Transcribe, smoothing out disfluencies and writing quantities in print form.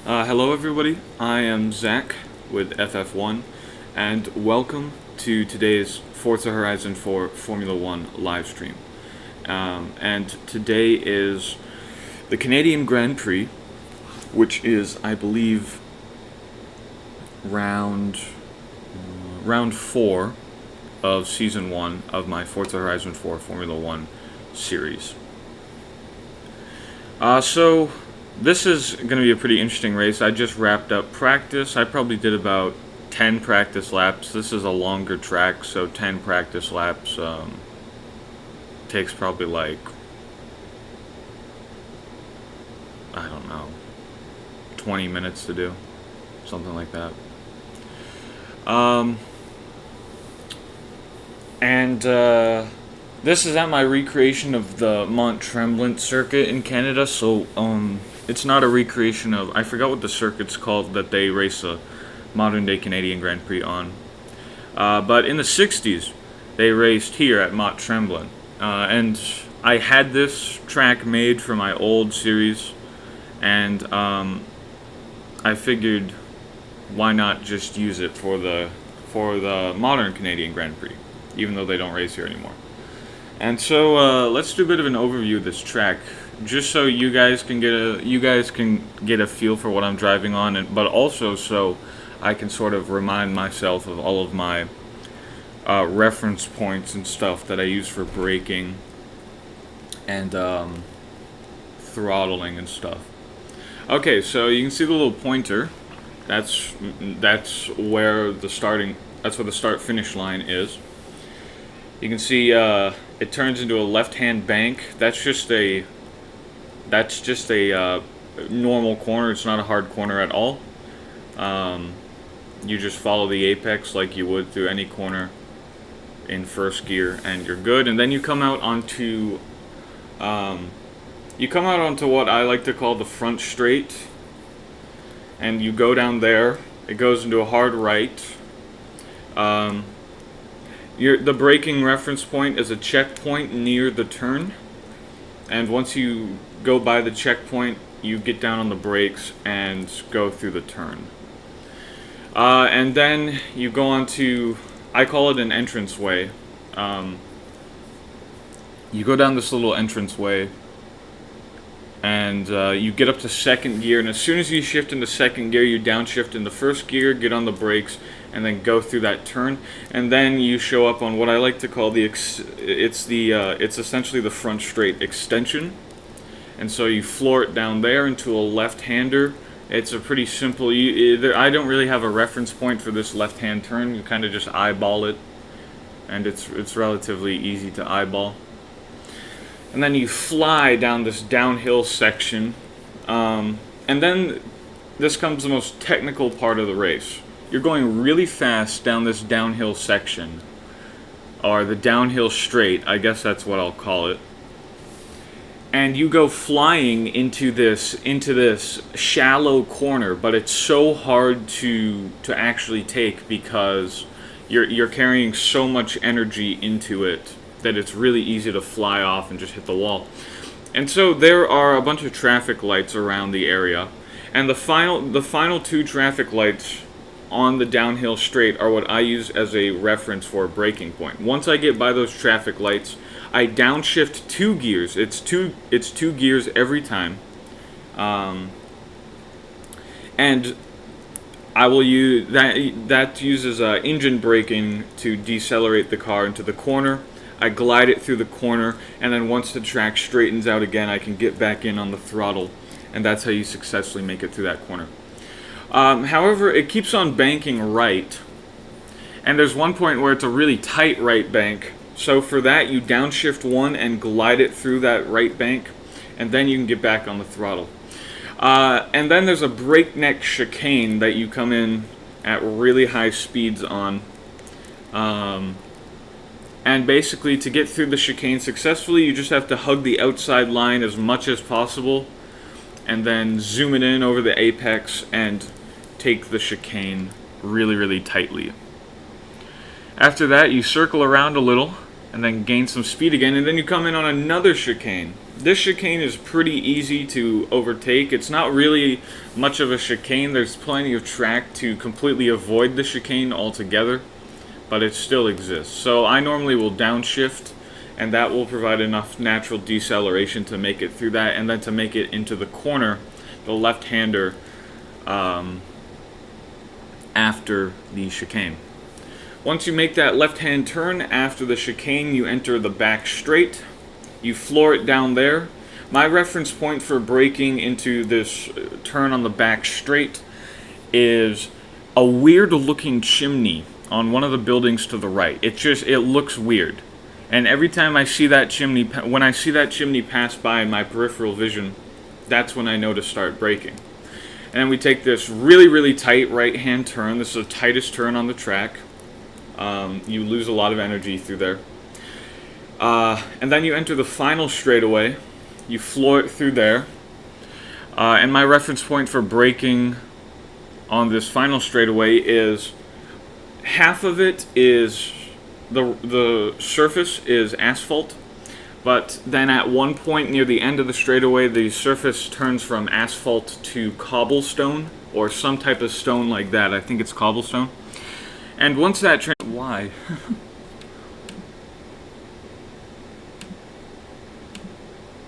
Hello everybody, I am Zach with FF1, and welcome to today's Forza Horizon 4 Formula 1 live stream. And today is the Canadian Grand Prix, which is, I believe, round 4 of Season 1 of my Forza Horizon 4 Formula 1 series. So this is going to be a pretty interesting race. I just wrapped up practice. I probably did about 10 practice laps. This is a longer track, so 10 practice laps takes probably like, I don't know, 20 minutes to do. Something like that. This is at my recreation of the Mont-Tremblant circuit in Canada, so it's not a recreation of, I forgot what the circuit's called that they race a modern-day Canadian Grand Prix on. But in the 60s, they raced here at Mont-Tremblant. And I had this track made for my old series, and I figured why not just use it for the modern Canadian Grand Prix, even though they don't race here anymore. And so let's do a bit of an overview of this track, just so you guys can get a feel for what I'm driving on, but also so I can sort of remind myself of all of my reference points and stuff that I use for braking and throttling and stuff. Okay, so you can see the little pointer. That's where the start-finish line is. You can see it turns into a left-hand bank. That's just a normal corner. It's not a hard corner at all. You just follow the apex like you would through any corner in first gear, and you're good. And then you come out onto what I like to call the front straight, and you go down there. It goes into a hard right. The braking reference point is a checkpoint near the turn, and once you go by the checkpoint, you get down on the brakes and go through the turn. And then you go on to, I call it an entranceway. You go down this little entranceway, and you get up to second gear, and as soon as you shift into second gear, you downshift into first gear, get on the brakes, and then go through that turn, and then you show up on what I like to call it's essentially the front straight extension, and so you floor it down there into a left-hander. It's a pretty simple. I don't really have a reference point for this left-hand turn. You kind of just eyeball it, and it's relatively easy to eyeball. And then you fly down this downhill section, and then this comes the most technical part of the race. You're going really fast down this downhill section, or the downhill straight, I guess that's what I'll call it. And you go flying into this shallow corner, but it's so hard to actually take because you're carrying so much energy into it that it's really easy to fly off and just hit the wall. And so there are a bunch of traffic lights around the area, and the final two traffic lights on the downhill straight are what I use as a reference for a braking point. Once I get by those traffic lights, I downshift 2 gears. It's two gears every time, and I will use that uses engine braking to decelerate the car into the corner. I glide it through the corner, and then once the track straightens out again, I can get back in on the throttle, and that's how you successfully make it through that corner. However, it keeps on banking right, and there's one point where it's a really tight right bank, so for that you downshift 1 and glide it through that right bank, and then you can get back on the throttle. And then there's a breakneck chicane that you come in at really high speeds on. And basically, to get through the chicane successfully, you just have to hug the outside line as much as possible, and then zoom it in over the apex and take the chicane really, really tightly. After that, you circle around a little, and then gain some speed again, and then you come in on another chicane. This chicane is pretty easy to overtake. It's not really much of a chicane. There's plenty of track to completely avoid the chicane altogether, but it still exists. So I normally will downshift, and that will provide enough natural deceleration to make it through that, and then to make it into the corner, the left-hander, after the chicane. Once you make that left-hand turn after the chicane, you enter the back straight. You floor it down there. My reference point for braking into this turn on the back straight is a weird looking chimney on one of the buildings to the right. It looks weird. And every time I see that chimney, when I see that chimney pass by in my peripheral vision, that's when I know to start braking. And then we take this really, really tight right-hand turn. This is the tightest turn on the track. You lose a lot of energy through there. And then you enter the final straightaway. You floor it through there. And my reference point for braking on this final straightaway is half of it is the surface is asphalt, but then at one point near the end of the straightaway, the surface turns from asphalt to cobblestone or some type of stone like that. I think it's cobblestone. And once that why?